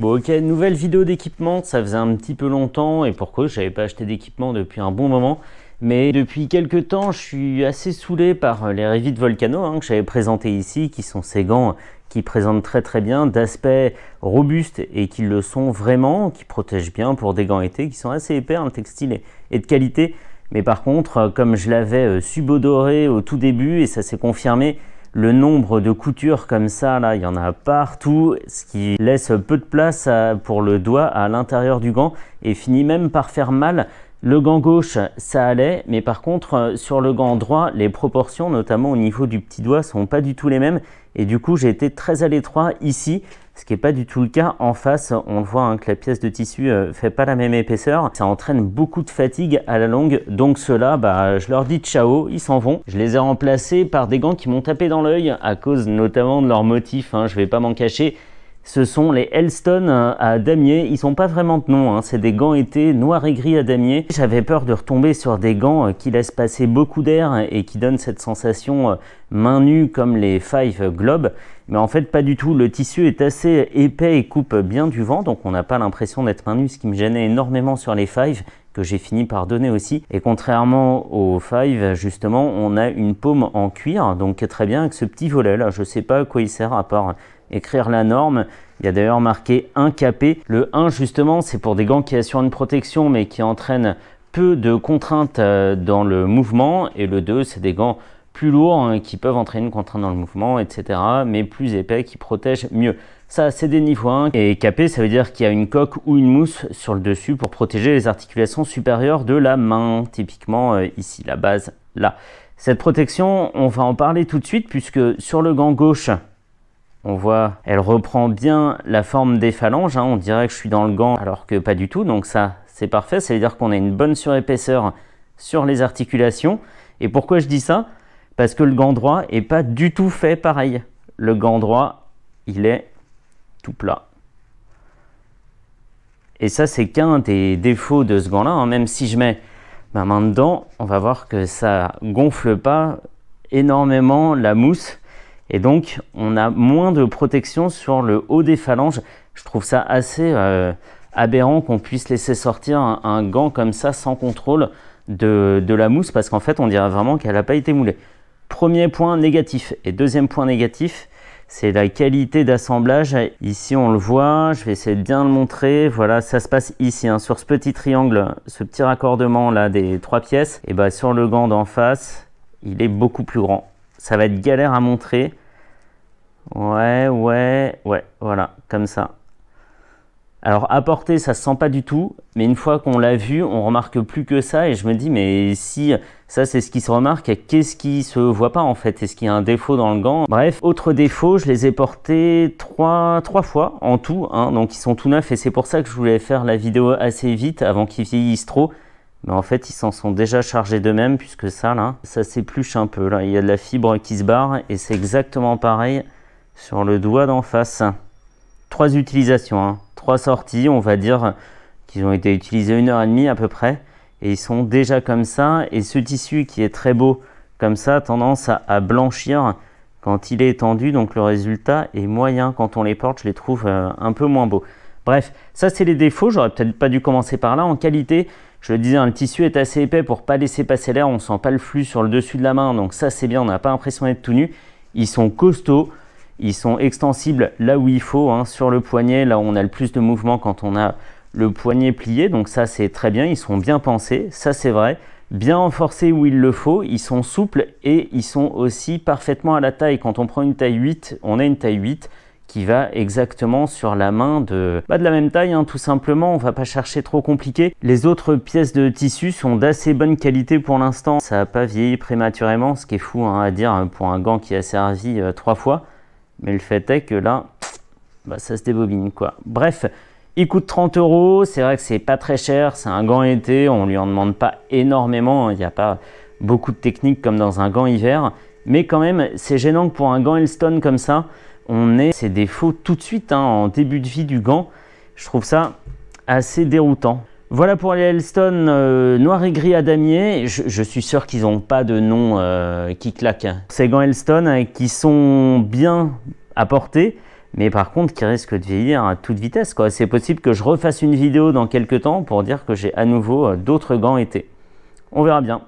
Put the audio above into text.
Bon ok, nouvelle vidéo d'équipement, ça faisait un petit peu longtemps et pourquoi je n'avais pas acheté d'équipement depuis un bon moment. Mais depuis quelques temps, je suis assez saoulé par les Revit Volcano que j'avais présenté ici, qui sont ces gants qui présentent très bien, d'aspect robuste et qui le sont vraiment, qui protègent bien pour des gants été, qui sont assez épais, le textile est de qualité. Mais par contre, comme je l'avais subodoré au tout début et ça s'est confirmé, le nombre de coutures comme ça, là, il y en a partout, ce qui laisse peu de place pour le doigt à l'intérieur du gant et finit même par faire mal. Le gant gauche, ça allait, mais par contre, sur le gant droit, les proportions, notamment au niveau du petit doigt, sont pas du tout les mêmes. Et du coup, j'ai été très à l'étroit ici, ce qui n'est pas du tout le cas en face. On le voit que la pièce de tissu fait pas la même épaisseur. Ça entraîne beaucoup de fatigue à la longue. Donc ceux-là, je leur dis ciao, ils s'en vont. Je les ai remplacés par des gants qui m'ont tapé dans l'œil à cause notamment de leur motif. Je vais pas m'en cacher. Ce sont les Elston à damier. Ils sont pas vraiment de nom, c'est des gants été noir et gris à damier. J'avais peur de retomber sur des gants qui laissent passer beaucoup d'air et qui donnent cette sensation main nue comme les Five Globe. Mais en fait pas du tout, le tissu est assez épais et coupe bien du vent, donc on n'a pas l'impression d'être main nue, ce qui me gênait énormément sur les Five, que j'ai fini par donner aussi. Et contrairement aux Five, justement, on a une paume en cuir, donc très bien avec ce petit volet là. Je sais pas à quoi il sert à part écrire la norme. Il y a d'ailleurs marqué 1 capé. Le 1 justement, c'est pour des gants qui assurent une protection mais qui entraînent peu de contraintes dans le mouvement. Et le 2, c'est des gants plus lourds qui peuvent entraîner une contrainte dans le mouvement, etc. mais plus épais qui protègent mieux. Ça, c'est des niveaux 1. Et capé, ça veut dire qu'il y a une coque ou une mousse sur le dessus pour protéger les articulations supérieures de la main. Typiquement ici, la base là. Cette protection, on va en parler tout de suite puisque sur le gant gauche, on voit, elle reprend bien la forme des phalanges. On dirait que je suis dans le gant alors que pas du tout. Donc ça, c'est parfait. Ça veut dire qu'on a une bonne surépaisseur sur les articulations. Et pourquoi je dis ça? Parce que le gant droit n'est pas du tout fait pareil. Le gant droit, il est tout plat. Et ça, c'est qu'un des défauts de ce gant-là. Même si je mets ma main dedans, on va voir que ça gonfle pas énormément la mousse. Et donc, on a moins de protection sur le haut des phalanges. Je trouve ça assez aberrant qu'on puisse laisser sortir un gant comme ça sans contrôle de la mousse parce qu'en fait, on dirait vraiment qu'elle n'a pas été moulée. Premier point négatif. Et deuxième point négatif, c'est la qualité d'assemblage. Ici, on le voit. Je vais essayer de bien le montrer. Voilà, ça se passe ici, sur ce petit triangle, ce petit raccordement là des 3 pièces. Et sur le gant d'en face, il est beaucoup plus grand. Ça va être galère à montrer. Ouais, voilà, comme ça. Alors à portée, ça se sent pas du tout, mais une fois qu'on l'a vu, on remarque plus que ça et je me dis mais si ça c'est ce qui se remarque, qu'est-ce qui se voit pas en fait? Est-ce qu'il y a un défaut dans le gant? Bref, autre défaut, je les ai portés trois fois en tout, donc ils sont tout neufs et c'est pour ça que je voulais faire la vidéo assez vite avant qu'ils vieillissent trop. Mais en fait, ils s'en sont déjà chargés d'eux-mêmes puisque ça là, ça s'épluche un peu. Là, il y a de la fibre qui se barre et c'est exactement pareil sur le doigt d'en face. 3 utilisations, 3 sorties, on va dire qu'ils ont été utilisés 1h30 à peu près. Et ils sont déjà comme ça. Et ce tissu qui est très beau comme ça a tendance à blanchir quand il est étendu. Donc le résultat est moyen quand on les porte. Je les trouve un peu moins beaux. Bref, ça c'est les défauts. J'aurais peut-être pas dû commencer par là. En qualité, je le disais, le tissu est assez épais pour pas laisser passer l'air. On sent pas le flux sur le dessus de la main. Donc ça c'est bien, on n'a pas l'impression d'être tout nu. Ils sont costauds. Ils sont extensibles là où il faut, sur le poignet, là où on a le plus de mouvement quand on a le poignet plié. Donc ça, c'est très bien, ils sont bien pensés, ça c'est vrai. Bien renforcés où il le faut, ils sont souples et ils sont aussi parfaitement à la taille. Quand on prend une taille 8, on a une taille 8 qui va exactement sur la main de la même taille, tout simplement. On va pas chercher trop compliqué. Les autres pièces de tissu sont d'assez bonne qualité pour l'instant. Ça n'a pas vieilli prématurément, ce qui est fou à dire pour un gant qui a servi 3 fois. Mais le fait est que là, ça se débobine quoi. Bref, il coûte 30 €. C'est vrai que c'est pas très cher. C'est un gant été. On lui en demande pas énormément. Il n'y a pas beaucoup de techniques comme dans un gant hiver. Mais quand même, c'est gênant que pour un gant Elston comme ça, on ait ces défauts tout de suite en début de vie du gant. Je trouve ça assez déroutant. Voilà pour les Elston noir et gris à damier. Je suis sûr qu'ils n'ont pas de nom qui claque. Ces gants Elston qui sont bien à porter, mais par contre qui risque de vieillir à toute vitesse, quoi. C'est possible que je refasse une vidéo dans quelques temps pour dire que j'ai à nouveau d'autres gants été. On verra bien.